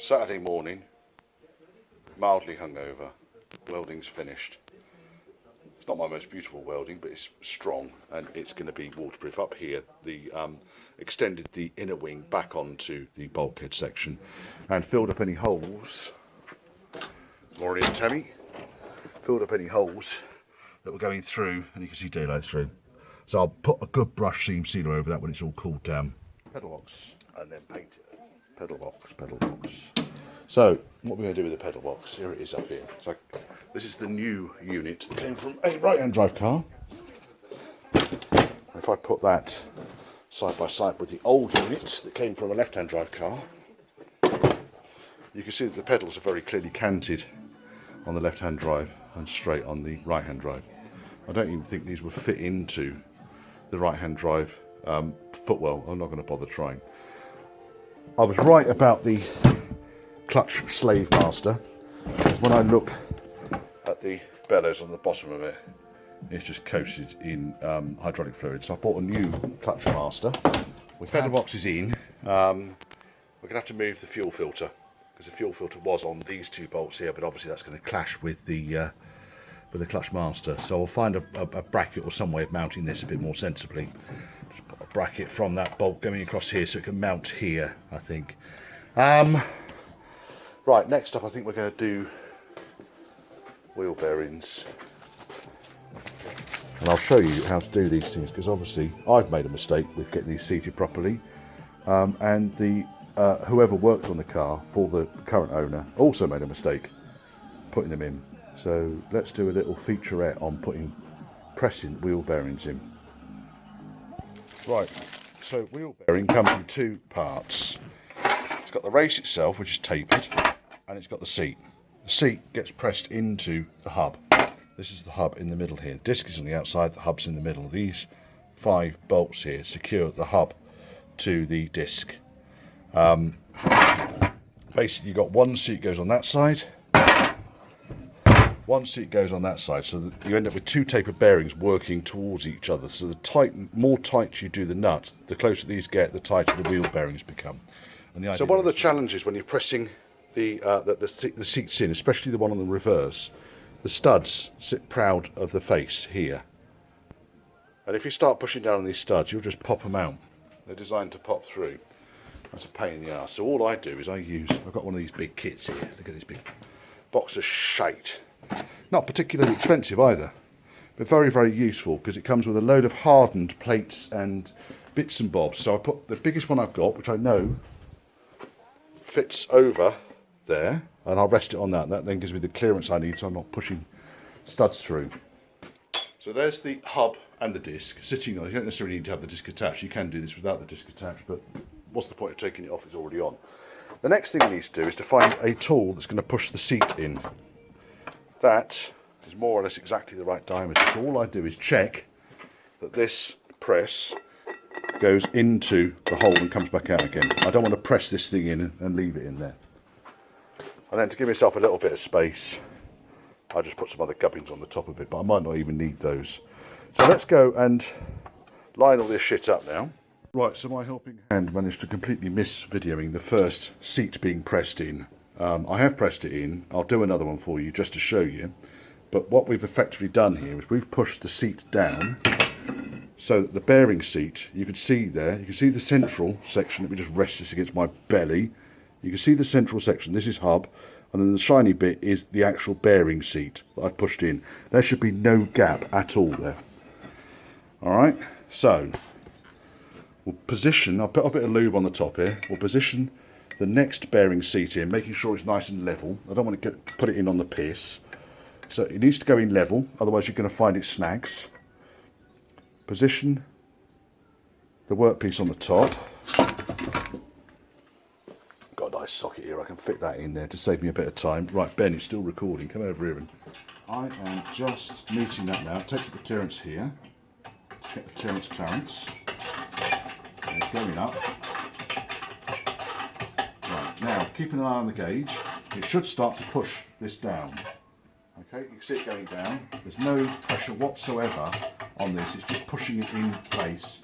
Saturday morning, mildly hungover, welding's finished. It's not my most beautiful welding, but it's strong and it's going to be waterproof. Up here, the extended the inner wing back onto the bulkhead section and filled up any holes. Morning, Tammy. Filled up any holes that were going through, and you can see daylight through. So I'll put a good brush seam sealer over that when it's all cooled down. Pedal box, and then paint it. Pedal box, pedal box. So what we're going to do with the pedal box, here it is up here. So this is the new unit that came from a right-hand drive car. If I put that side by side with the old unit that came from a left-hand drive car, you can see that the pedals are very clearly canted on the left-hand drive and straight on the right-hand drive. I don't even think these would fit into the right-hand drive footwell. I'm not going to bother trying. I was right about the clutch slave master, because when I look at the bellows on the bottom of it, it's just coated in hydraulic fluid. So I bought a new clutch master. With pedal boxes in, we're going to have to move the fuel filter, because the fuel filter was on these two bolts here, but obviously that's going to clash with the clutch master. So I'll find a bracket or some way of mounting this a bit more sensibly. Just put a bracket from that bolt going across here so it can mount here, I think. Right, next up I think we're going to do wheel bearings. And I'll show you how to do these things, because obviously I've made a mistake with getting these seated properly. And the whoever worked on the car for the current owner also made a mistake putting them in. So let's do a little featurette on pressing wheel bearings in. Right, so wheel bearing comes in two parts. It's got the race itself, which is tapered, and it's got the seat. The seat gets pressed into the hub. This is the hub in the middle here. The disc is on the outside, the hub's in the middle. These 5 bolts here secure the hub to the disc. Basically, you've got one seat goes on that side, one seat goes on that side, so that you end up with 2 tapered bearings working towards each other. So the more tight you do the nuts, the closer these get, the tighter the wheel bearings become. And so one of the challenges when you're pressing the seats in, especially the one on the reverse, the studs sit proud of the face here. And if you start pushing down on these studs, you'll just pop them out. They're designed to pop through. That's a pain in the arse. So all I do is I've got one of these big kits here. Look at this big box of shite. Not particularly expensive either, but very, very useful, because it comes with a load of hardened plates and bits and bobs. So I put the biggest one I've got, which I know fits over there, and I'll rest it on that. That then gives me the clearance I need, so I'm not pushing studs through. So there's the hub and the disc sitting on. You don't necessarily need to have the disc attached. You can do this without the disc attached, but what's the point of taking it off? It's already on. The next thing we need to do is to find a tool that's going to push the seat in. That is more or less exactly the right diameter. So all I do is check that this press goes into the hole and comes back out again. I don't want to press this thing in and leave it in there. And then to give myself a little bit of space, I just put some other gubbins on the top of it, but I might not even need those. So let's go and line all this shit up now. Right, so my helping hand managed to completely miss videoing the first seat being pressed in. I have pressed it in. I'll do another one for you just to show you. But what we've effectively done here is we've pushed the seat down so that the bearing seat, you can see there, you can see the central section. Let me just rest this against my belly. You can see the central section. This is hub, and then the shiny bit is the actual bearing seat that I've pushed in. There should be no gap at all there. Alright, so we'll position, I'll put a bit of lube on the top here. We'll position the next bearing seat in, making sure it's nice and level. I don't want to put it in on the piss. So it needs to go in level, otherwise you're going to find it snags. Position the workpiece on the top. Got a nice socket here, I can fit that in there to save me a bit of time. Right, Ben, it's still recording, come over here. And I am just meeting that now. Take the clearance here, to get the clearance. And it's going up. Right, now keeping an eye on the gauge, it should start to push this down. Okay, you can see it going down. There's no pressure whatsoever on this, it's just pushing it in place,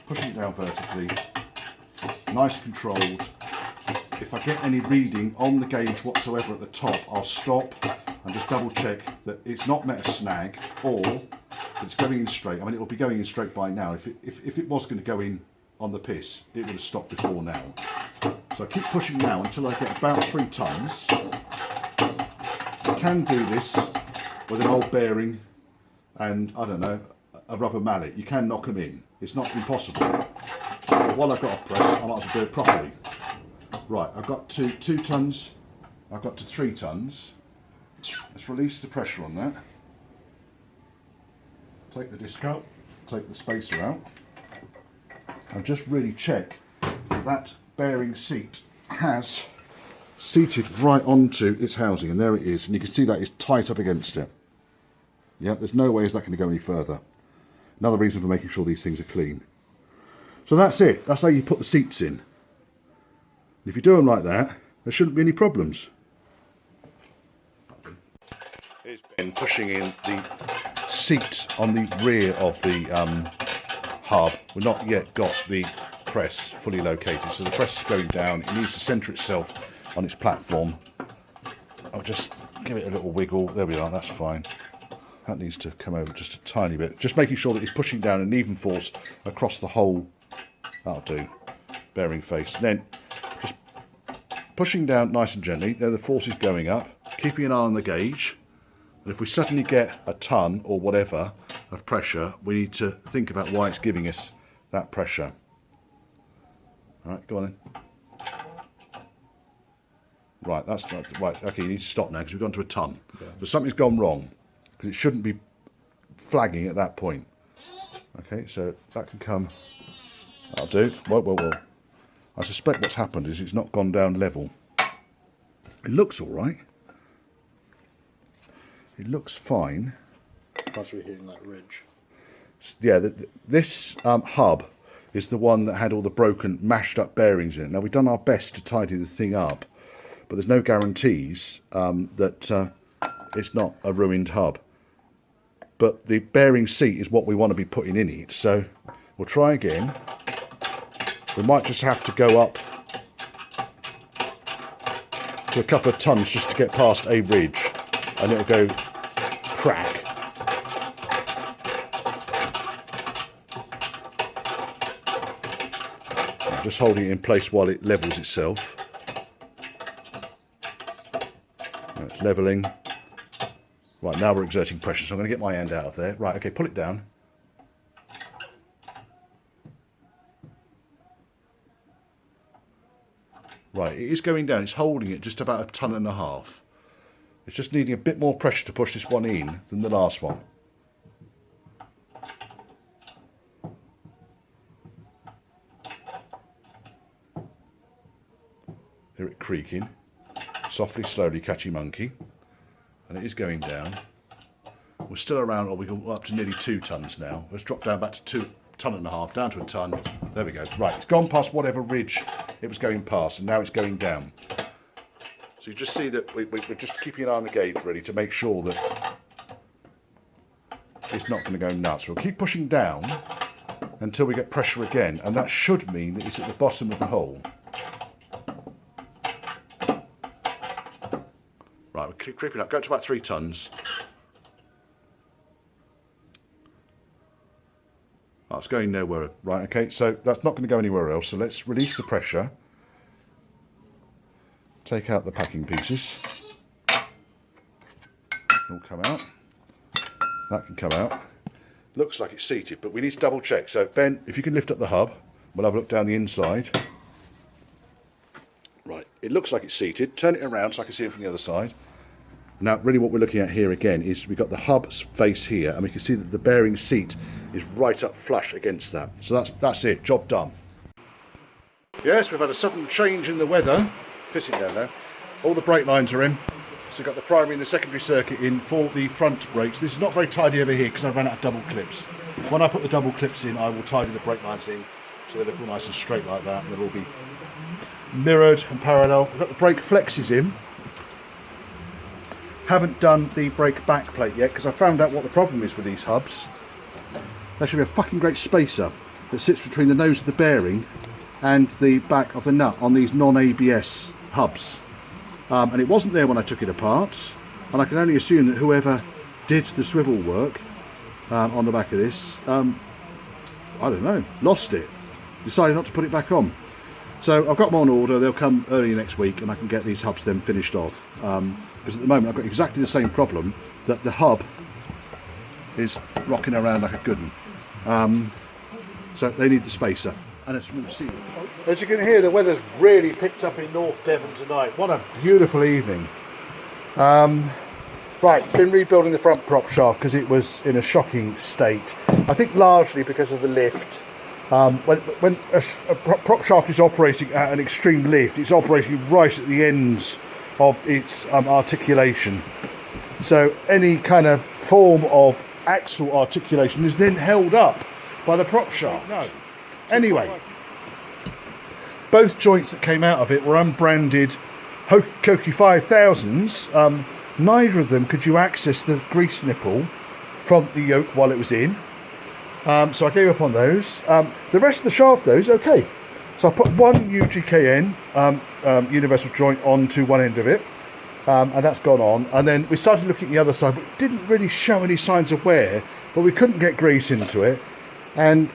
pushing it down vertically, nice controlled if I get any reading on the gauge whatsoever at the top, I'll stop and just double check that it's not met a snag or that it's going in straight. I mean, it'll be going in straight by now. If it was going to go in on the piss, it would have stopped before now. So I keep pushing now until I get about 3 tons. I can do this with an old bearing and, I don't know, a rubber mallet. You can knock them in. It's not impossible. But while I've got a press, I might as well do it properly. Right, I've got to 2 tons, I've got to 3 tons. Let's release the pressure on that. Take the disc out, take the spacer out, and just really check that that bearing seat has seated right onto its housing, and there it is, and you can see that it's tight up against it. Yeah, there's no way is that going to go any further. Another reason for making sure these things are clean. So that's it, that's how you put the seats in. If you do them like that, there shouldn't be any problems. Here's Ben pushing in the seat on the rear of the hub. We've not yet got the press fully located, so the press is going down. It needs to centre itself on its platform. I'll just give it a little wiggle. There we are, that's fine. That needs to come over just a tiny bit. Just making sure that it's pushing down an even force across the whole, that'll do, bearing face. And then just pushing down nice and gently. There the force is going up, keeping an eye on the gauge. And if we suddenly get a ton or whatever of pressure, we need to think about why it's giving us that pressure. All right, go on then. Right, that's not right. Okay, you need to stop now because we've gone to a ton. Yeah. So something's gone wrong because it shouldn't be flagging at that point. Okay, so that can come. That'll do. Whoa. I suspect what's happened is it's not gone down level. It looks all right. It looks fine. Once we're hitting that ridge. Yeah, this hub is the one that had all the broken, mashed up bearings in it. Now, we've done our best to tidy the thing up, but there's no guarantees that it's not a ruined hub. But the bearing seat is what we want to be putting in it, so we'll try again. We might just have to go up to a couple of tons just to get past a ridge, and it'll go crack. I'm just holding it in place while it levels itself. It's leveling. Right, now we're exerting pressure, so I'm going to get my hand out of there. Right, okay, pull it down. Right, it is going down. It's holding it just about 1.5 tons. It's just needing a bit more pressure to push this one in than the last one. Hear it creaking. Softly, slowly, catchy monkey. And it is going down. We're still around, or we go up to nearly 2 tons now. Let's drop down back to 2.5 tons, down to 1 ton. There we go. Right, it's gone past whatever ridge it was going past, and now it's going down. So you just see that we're just keeping an eye on the gauge ready to make sure that it's not going to go nuts. We'll keep pushing down until we get pressure again, and that should mean that it's at the bottom of the hole. Right, we're creeping up, go to about 3 tons. Oh, it's going nowhere. Right, okay, so that's not going to go anywhere else, so let's release the pressure. Take out the packing pieces. All come out. That can come out. Looks like it's seated, but we need to double check. So Ben, if you can lift up the hub, we'll have a look down the inside. Right, it looks like it's seated. Turn it around so I can see it from the other side. Now, really what we're looking at here again is we've got the hub face here, and we can see that the bearing seat is right up flush against that. So that's it, job done. Yes, we've had a sudden change in the weather. Pissing down now. All the brake lines are in. So we've got the primary and the secondary circuit in for the front brakes. This is not very tidy over here because I ran out of double clips. When I put the double clips in, I will tidy the brake lines in so they look all nice and straight like that, and they'll all be mirrored and parallel. We've got the brake flexes in. Haven't done the brake back plate yet because I found out what the problem is with these hubs. There should be a fucking great spacer that sits between the nose of the bearing and the back of the nut on these non-ABS hubs. And it wasn't there when I took it apart, and I can only assume that whoever did the swivel work on the back of this, I don't know, lost it, decided not to put it back on. So I've got them on order, they'll come early next week and I can get these hubs then finished off. Because at the moment I've got exactly the same problem, that the hub is rocking around like a good one. So they need the spacer and a small seal. As you can hear, the weather's really picked up in North Devon tonight. What a beautiful evening. Right, been rebuilding the front prop shaft because it was in a shocking state. I think largely because of the lift. When a prop shaft is operating at an extreme lift, it's operating right at the ends of its articulation. So any kind of form of axle articulation is then held up by the prop shaft. No. Anyway, both joints that came out of it were unbranded Koki 5000s. Neither of them could you access the grease nipple from the yoke while it was in. So I gave up on those. The rest of the shaft though is okay. So I put one UGKN universal joint onto one end of it, and that's gone on. And then we started looking at the other side, but it didn't really show any signs of wear, but we couldn't get grease into it. And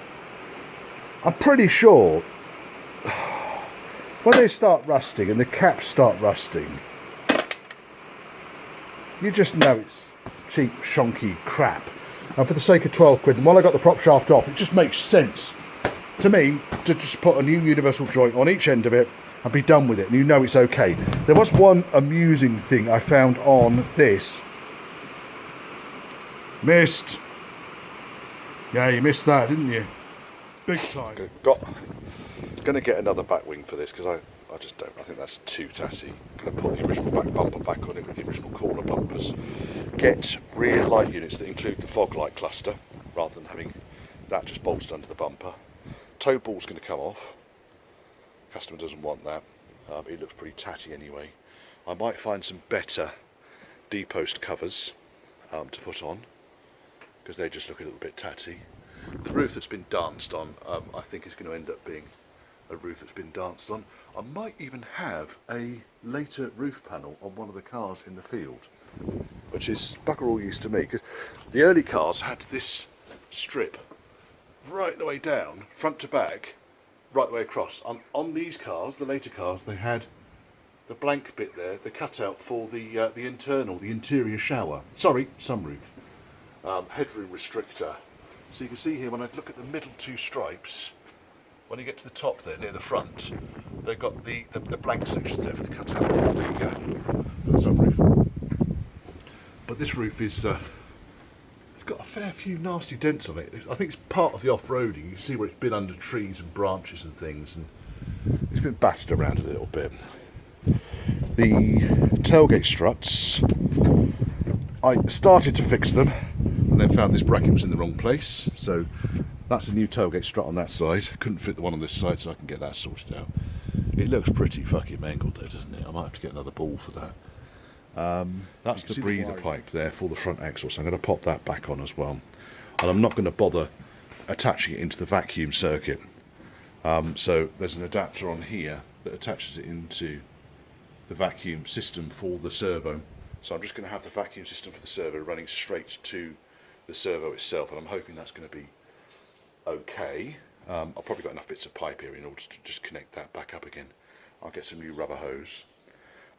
I'm pretty sure when they start rusting and the caps start rusting, you just know it's cheap, shonky crap. And for the sake of 12 quid, and while I got the prop shaft off, it just makes sense to me to just put a new universal joint on each end of it and be done with it, and you know it's okay. There was one amusing thing I found on this. Missed. Yeah, you missed that, didn't you? Big time. Going to get another back wing for this because I just don't. I think that's too tatty. Going to put the original back bumper back on it with the original corner bumpers. Get rear light units that include the fog light cluster rather than having that just bolted under the bumper. Toe ball's going to come off. Customer doesn't want that. It looks pretty tatty anyway. I might find some better D-post covers to put on because they just look a little bit tatty. The roof that's been danced on, I think is going to end up being a roof that's been danced on. I might even have a later roof panel on one of the cars in the field, which is bugger all use to me, because the early cars had this strip right the way down, front to back, right the way across. On these cars, the later cars, they had the blank bit there, the cutout for the interior shower. Sorry, sunroof. Headroom restrictor. So you can see here when I look at the middle two stripes, when you get to the top there near the front, they've got the blank sections there for the cutout for the sunroof. But this roof is it's got a fair few nasty dents on it. I think it's part of the off-roading. You see where it's been under trees and branches and things, and it's been battered around a little bit. The tailgate struts, I started to fix them and then found this bracket was in the wrong place, so that's a new tailgate strut on that side. Couldn't fit the one on this side, so I can get that sorted out. It looks pretty fucking mangled though, doesn't it? I might have to get another ball for that. That's the breather pipe there for the front axle, so I'm going to pop that back on as well. And I'm not going to bother attaching it into the vacuum circuit. So there's an adapter on here that attaches it into the vacuum system for the servo. So I'm just going to have the vacuum system for the servo running straight to the servo itself, and I'm hoping that's going to be okay. I've probably got enough bits of pipe here in order to just connect that back up again. I'll get some new rubber hose.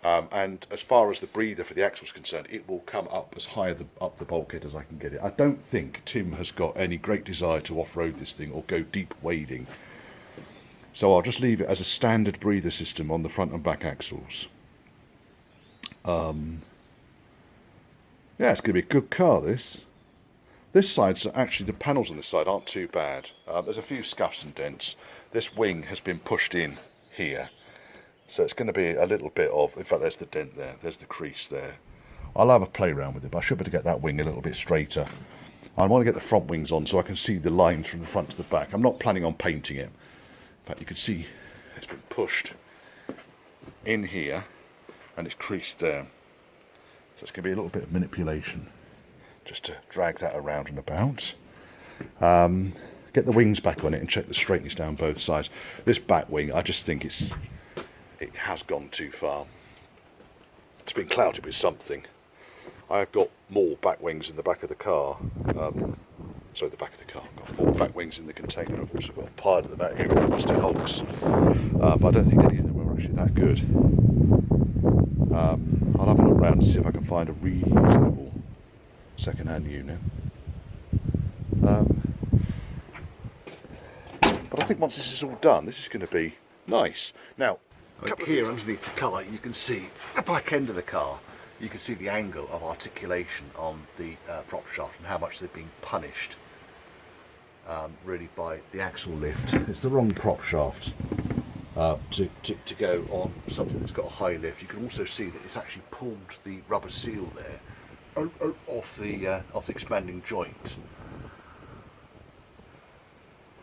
And as far as the breather for the axle is concerned, it will come up as high up the bulkhead as I can get it. I don't think Tim has got any great desire to off-road this thing or go deep wading. So I'll just leave it as a standard breather system on the front and back axles. Yeah, it's going to be a good car, this. This side's actually, the panels on this side aren't too bad. There's a few scuffs and dents. This wing has been pushed in here. So it's going to be a little bit of, in fact there's the dent there, there's the crease there. I'll have a play around with it, but I should be able to get that wing a little bit straighter. I want to get the front wings on so I can see the lines from the front to the back. I'm not planning on painting it. In fact, you can see it's been pushed in here and it's creased there. So it's going to be a little bit of manipulation just to drag that around and about. get the wings back on it and check the straightness down both sides. This back wing, I just think it has gone too far. It's been clouted with something. I have got more back wings in the back of the car. Sorry, the back of the car. I've got more back wings in the container. I've also got a pile at the back here with rusty hulks. But I don't think any of them are actually that good. I'll have a look around and see if I can find a reasonable second-hand unit. But I think once this is all done, this is going to be nice. Now, here underneath the car, you can see the back end of the car. You can see the angle of articulation on the prop shaft and how much they've been punished really by the axle lift. It's the wrong prop shaft to go on something that's got a high lift. You can also see that it's actually pulled the rubber seal there off the expanding joint.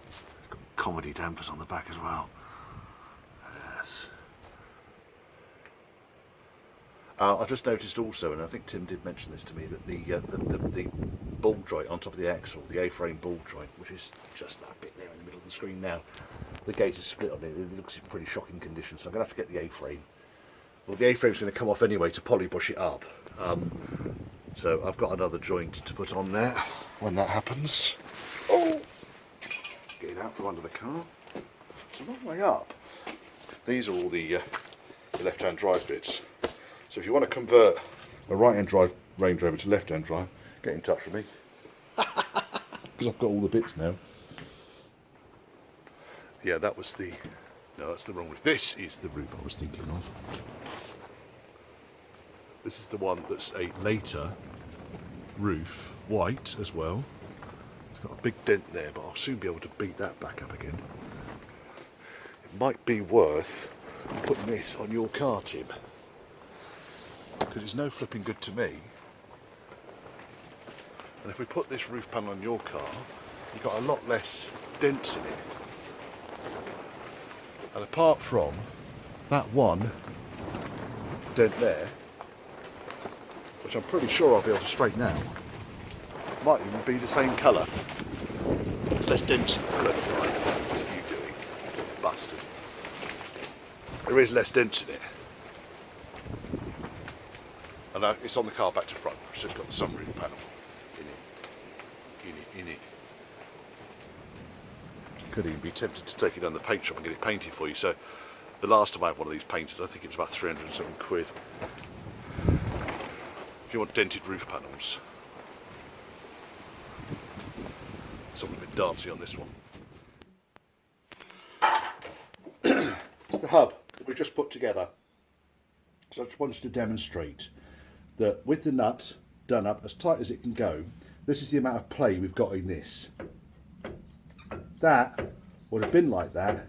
It's got comedy dampers on the back as well. Yes. I just noticed also, and I think Tim did mention this to me, that the ball joint on top of the axle, the A-frame ball joint, which is just that bit there in the middle of the screen now, the gate is split on it. It looks in pretty shocking condition, so I'm going to have to get the A-frame. Well, the A-frame's going to come off anyway to polybush it up. So I've got another joint to put on there when that happens. Oh! Get it out from under the car. It's a long way up. These are all the left-hand drive bits. So if you want to convert a right-hand drive Range Rover to left-hand drive, get in touch with me. Because I've got all the bits now. Yeah, that was the... No, that's the wrong roof. This is the roof I was thinking of. This is the one that's a later roof, white as well. It's got a big dent there, but I'll soon be able to beat that back up again. It might be worth putting this on your car, Tim. Because it's no flipping good to me. And if we put this roof panel on your car, you've got a lot less dents in it. And apart from that one dent there, which I'm pretty sure I'll be able to straighten out, might even be the same colour. There's less dents in the left line. What are you doing? Bastard. There is less dents in it. And it's on the car back to front, so it's got the sunroof panel in it. Could even be tempted to take it down the paint shop and get it painted for you. So the last time I had one of these painted, I think it was about 300 and something quid. If you want dented roof panels. Something a bit dancey on this one. It's the hub that we've just put together. So I just wanted to demonstrate that with the nut done up as tight as it can go, this is the amount of play we've got in this. That would have been like that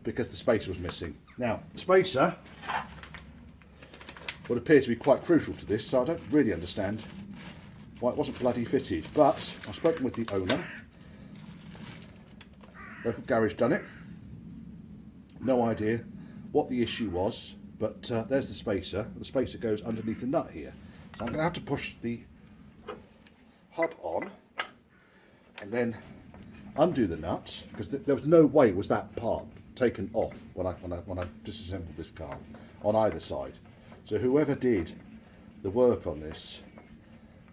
because the spacer was missing. Now, the spacer would appear to be quite crucial to this, so I don't really understand why it wasn't bloody fitted. But I've spoken with the owner. Local garage done it. No idea what the issue was, but there's the spacer. The spacer goes underneath the nut here. So I'm going to have to push the hub on and then undo the nut, because there was no way was that part taken off when I disassembled this car on either side. So whoever did the work on this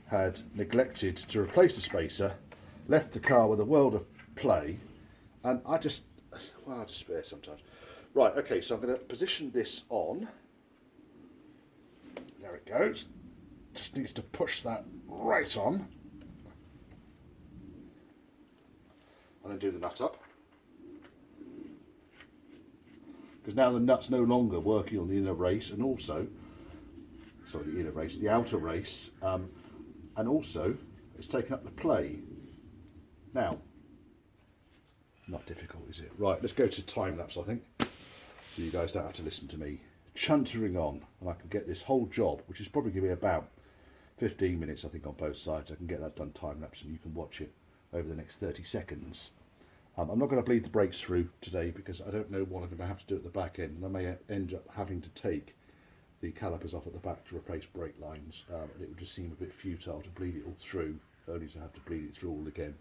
had neglected to replace the spacer, left the car with a world of play, and I despair sometimes. Right, okay, so I'm going to position this on. There it goes. Just needs to push that right on. And then do the nut up. Because now the nut's no longer working on the inner race, and also, sorry, the inner race, the outer race, and also it's taken up the play. Now, not difficult, is it? Right, let's go to time lapse, I think. So you guys don't have to listen to me chuntering on, and I can get this whole job, which is probably going to be about 15 minutes, I think, on both sides. I can get that done time lapse, and you can watch it over the next 30 seconds. I'm not going to bleed the brakes through today because I don't know what I'm going to have to do at the back end, and I may end up having to take the calipers off at the back to replace brake lines, and it would just seem a bit futile to bleed it all through only to have to bleed it through all again.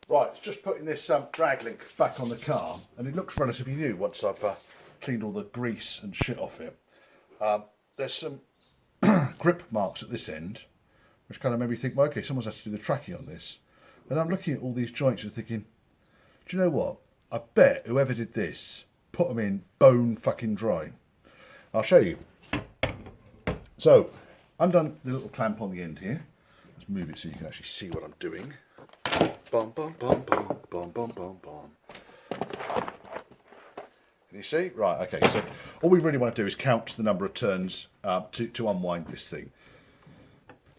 Right, just putting this drag link back on the car, and it looks relatively new once I've cleaned all the grease and shit off it. There's some grip marks at this end, which kind of made me think, well, okay, someone's had to do the tracking on this. And I'm looking at all these joints and thinking, do you know what? I bet whoever did this put them in bone fucking dry. I'll show you. So, undone the little clamp on the end here. Let's move it so you can actually see what I'm doing. Bum, bum, bum, bum, bum, bum, bum, bum. Can you see? Right, okay, so all we really want to do is count the number of turns to unwind this thing.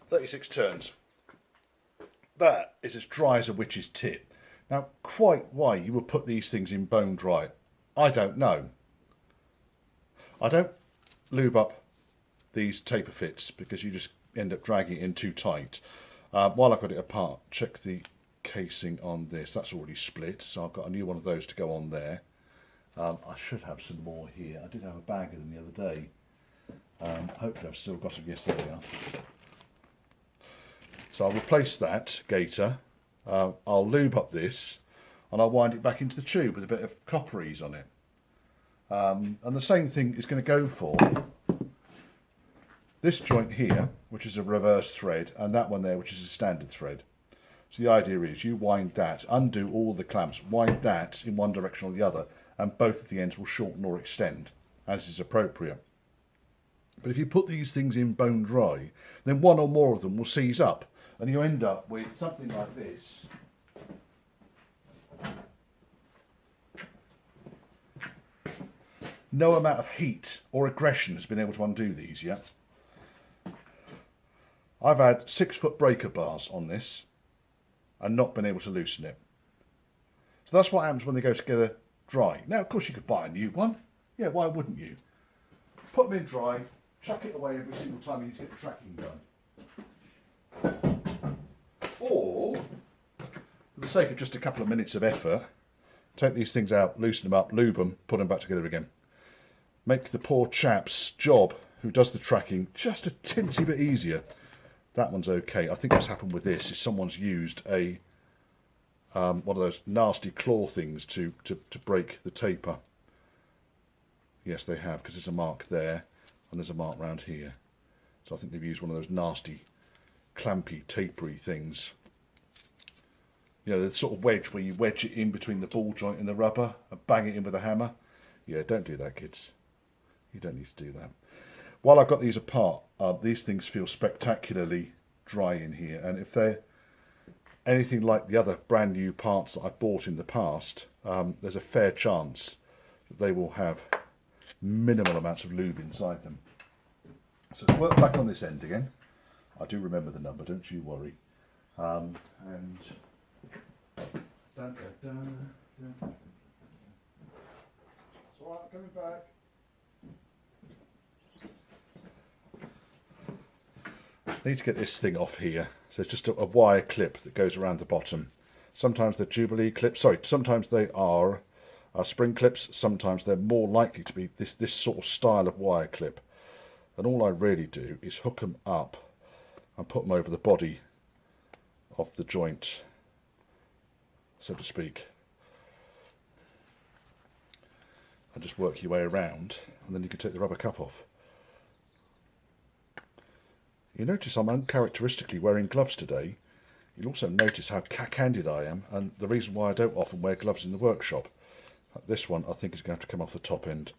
36 turns. That is as dry as a witch's tit. Now, quite why you would put these things in bone dry, I don't know. I don't lube up these taper fits because you just end up dragging it in too tight. While I've got it apart, check the casing on this. That's already split, so I've got a new one of those to go on there. I should have some more here. I did have a bag of them the other day. Hopefully I've still got them. Yes, there we are. So I'll replace that gaiter. I'll lube up this and I'll wind it back into the tube with a bit of copperies on it. And the same thing is going to go for this joint here, which is a reverse thread, and that one there, which is a standard thread. So the idea is you wind that, undo all the clamps, wind that in one direction or the other, and both of the ends will shorten or extend, as is appropriate. But if you put these things in bone dry, then one or more of them will seize up, and you end up with something like this. No amount of heat or aggression has been able to undo these yet. I've had 6-foot breaker bars on this and not been able to loosen it. So that's what happens when they go together dry. Now, of course, you could buy a new one. Yeah, why wouldn't you? Put them in dry, chuck it away every single time you need to get the tracking done. Or, for the sake of just a couple of minutes of effort, take these things out, loosen them up, lube them, put them back together again. Make the poor chap's job, who does the tracking, just a tinsy bit easier. That one's okay. I think what's happened with this is someone's used a one of those nasty claw things to break the taper. Yes, they have, because there's a mark there and there's a mark round here. So I think they've used one of those nasty clampy tapery things. You know, the sort of wedge where you wedge it in between the ball joint and the rubber and bang it in with a hammer. Yeah, don't do that, kids. You don't need to do that. While I've got these apart, these things feel spectacularly dry in here, and if they're anything like the other brand new parts that I've bought in the past, there's a fair chance that they will have minimal amounts of lube inside them. So let's work back on this end again. I do remember the number, don't you worry. And dun, dun, dun, dun. It's all right, coming back. I need to get this thing off here. So it's just a wire clip that goes around the bottom. Sometimes they're Jubilee clips. Sorry, sometimes they are spring clips. Sometimes they're more likely to be this sort of style of wire clip. And all I really do is hook them up and put them over the body of the joint, so to speak. And just work your way around, and then you can take the rubber cap off. You notice I'm uncharacteristically wearing gloves today. You'll also notice how cack-handed I am, and the reason why I don't often wear gloves in the workshop. This one I think is going to have to come off the top end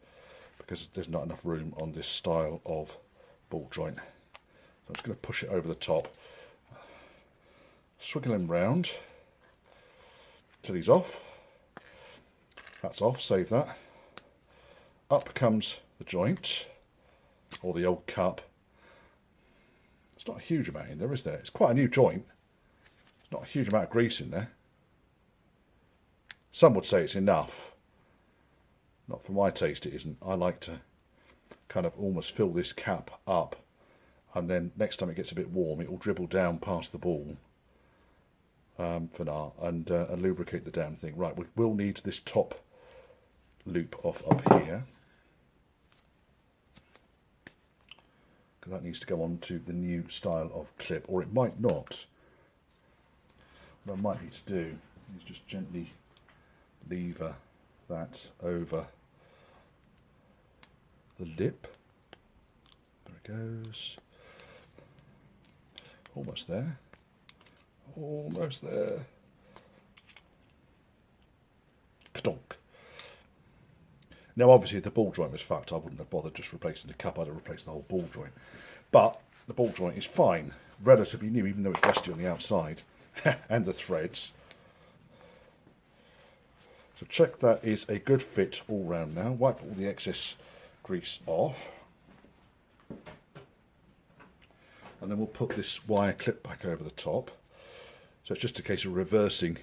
because there's not enough room on this style of ball joint. So I'm just going to push it over the top, swiggle him round till he's off, That's off, save that. Up comes the joint, or the old cup. It's not a huge amount in there, is there? It's quite a new joint. It's not a huge amount of grease in there. Some would say it's enough. Not for my taste it isn't. I like to kind of almost fill this cap up, and then next time it gets a bit warm it will dribble down past the ball for now, and lubricate the damn thing. Right, we will need this top loop off up here, because that needs to go on to the new style of clip, or it might not. What I might need to do is just gently lever that over the lip. There it goes. Almost there. Almost there. Kadonk. Now obviously if the ball joint was fucked I wouldn't have bothered just replacing the cup, I'd have replaced the whole ball joint. But the ball joint is fine, relatively new, even though it's rusty on the outside and the threads. So check that is a good fit all round now. Wipe all the excess grease off. And then we'll put this wire clip back over the top. So it's just a case of reversing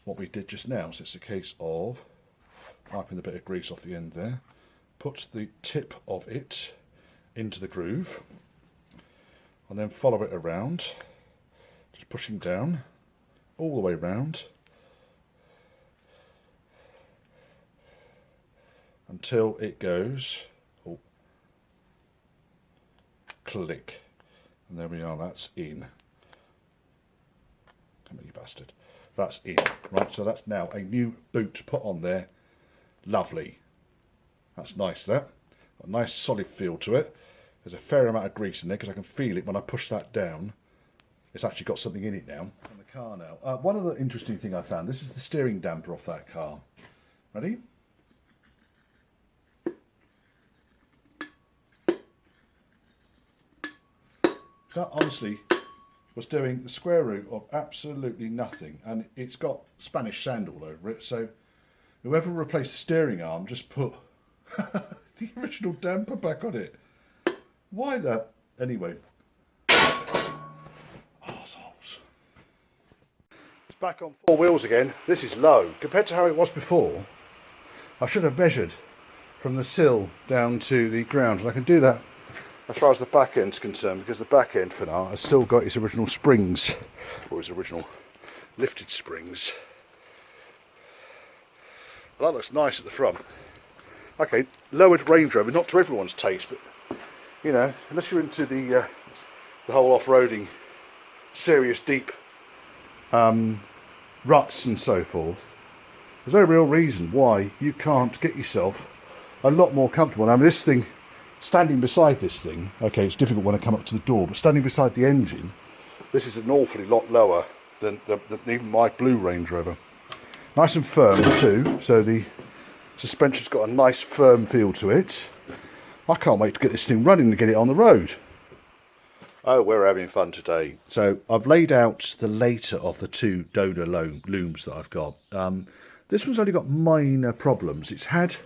what we did just now. So it's a case of wiping the bit of grease off the end there. Put the tip of it into the groove. And then follow it around. Just pushing down all the way round. Until it goes, oh, click. And there we are, that's in. Come on, you bastard. That's in. Right, so that's now a new boot to put on there. Lovely. That's nice, that. Got a nice solid feel to it. There's a fair amount of grease in there because I can feel it when I push that down. It's actually got something in it now. On the car now. One other interesting thing I found, this is the steering damper off that car. Ready? That honestly was doing the square root of absolutely nothing, and it's got Spanish sand all over it, so whoever replaced the steering arm just put the original damper back on it. Why that? Anyway. Arseholes. It's back on four wheels again. This is low. Compared to how it was before, I should have measured from the sill down to the ground, and I can do that as far as the back end's concerned, because the back end for now has still got its original springs, or its original lifted springs. Well, that looks nice at the front. Okay, lowered Range Rover, not to everyone's taste, but you know, unless you're into the whole off-roading, serious deep ruts and so forth, there's no real reason why you can't get yourself a lot more comfortable. Now this thing, standing beside this thing, okay, it's difficult when I come up to the door, but standing beside the engine, this is an awfully lot lower than even my blue Range Rover. Nice and firm too, so the suspension's got a nice firm feel to it. I can't wait to get this thing running and get it on the road. Oh, we're having fun today. So I've laid out the later of the two donor looms that I've got. This one's only got minor problems. It's had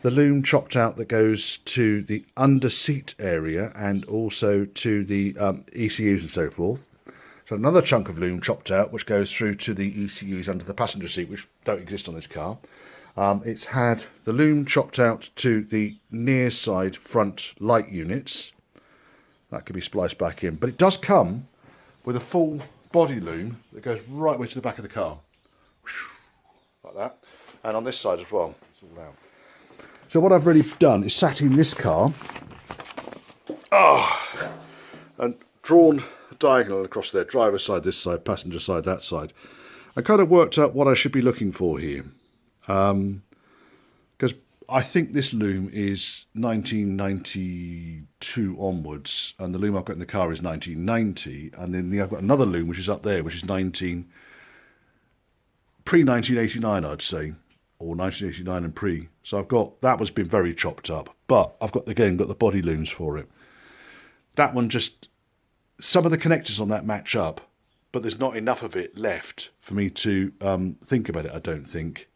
the loom chopped out that goes to the under seat area and also to the ECUs and so forth. So another chunk of loom chopped out which goes through to the ECUs under the passenger seat, which don't exist on this car. It's had the loom chopped out to the near side front light units. That could be spliced back in, but it does come with a full body loom that goes right way to the back of the car. Like that. And on this side as well. It's all out. So what I've really done is sat in this car and drawn a diagonal across there, driver's side this side, passenger side that side. I kind of worked out what I should be looking for here. Because I think this loom is 1992 onwards, and the loom I've got in the car is 1990, and then I've got another loom which is up there, which is pre-1989 I'd say, or 1989 and pre. So I've got, that one's been very chopped up, but I've got, again, got the body looms for it. That one just, some of the connectors on that match up, but there's not enough of it left for me to think about it, I don't think.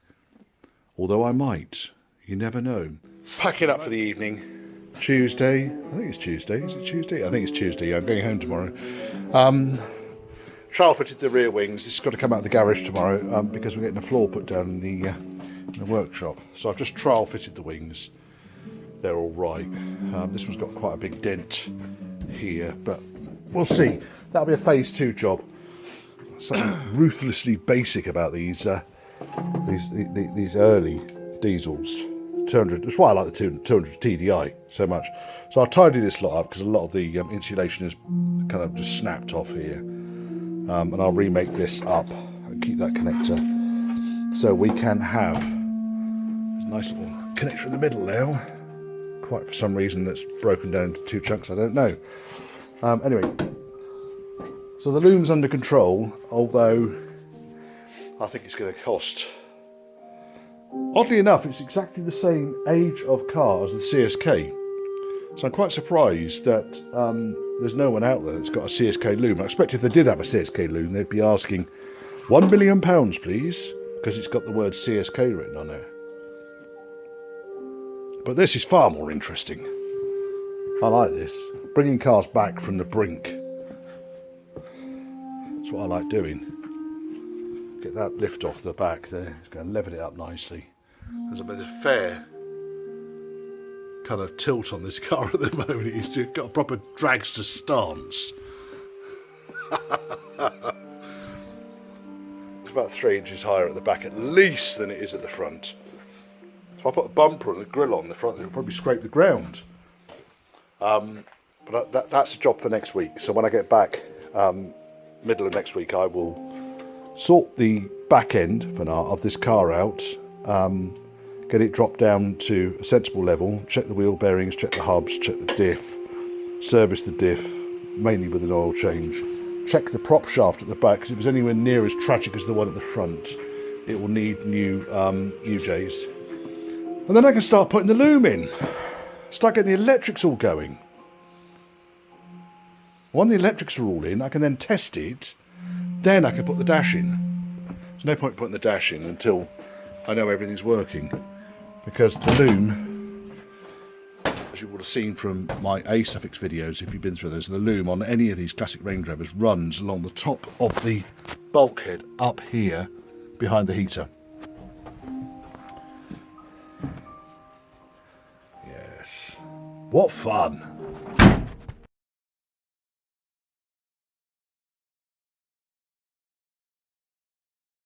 Although I might. You never know. Packing up for the evening. Tuesday. I think it's Tuesday. Is it Tuesday? I think it's Tuesday. Yeah, I'm going home tomorrow. Trial fitted the rear wings. This has got to come out of the garage tomorrow because we're getting the floor put down in the workshop. So I've just trial fitted the wings. They're all right. This one's got quite a big dent here, but we'll see. That'll be a phase 2 job. Something ruthlessly basic about these early diesels. 200. That's why I like the 200 TDI so much. So I'll tidy this lot up because a lot of the insulation is kind of just snapped off here, and I'll remake this up and keep that connector so we can have a nice little connector in the middle now. Quite for some reason that's broken down into 2 chunks. I don't know. Anyway, so the loom's under control, although I think it's going to cost. Oddly enough, it's exactly the same age of car as the CSK. So I'm quite surprised that there's no one out there that's got a CSK loom. I expect if they did have a CSK loom, they'd be asking £1 million, please, because it's got the word CSK written on it. But this is far more interesting. I like this. Bringing cars back from the brink. That's what I like doing. Get that lift off the back there. It's going to level it up nicely. There's a fair kind of tilt on this car at the moment. It's just got a proper dragster stance. It's about 3 inches higher at the back at least than it is at the front. If I put a bumper and a grill on the front, it'll probably scrape the ground. But that's a job for next week. So when I get back, middle of next week, I will sort the back end for now of this car out, get it dropped down to a sensible level, check the wheel bearings, check the hubs, check the diff, service the diff, mainly with an oil change, check the prop shaft at the back, because if it's anywhere near as tragic as the one at the front, it will need new UJs. And then I can start putting the loom in, start getting the electrics all going. When the electrics are all in, I can then test it, then I can put the dash in. There's no point putting the dash in until I know everything's working, because the loom, as you would have seen from my a-suffix videos if you've been through those, the loom on any of these classic Range Rovers runs along the top of the bulkhead up here behind the heater. Yes. What fun!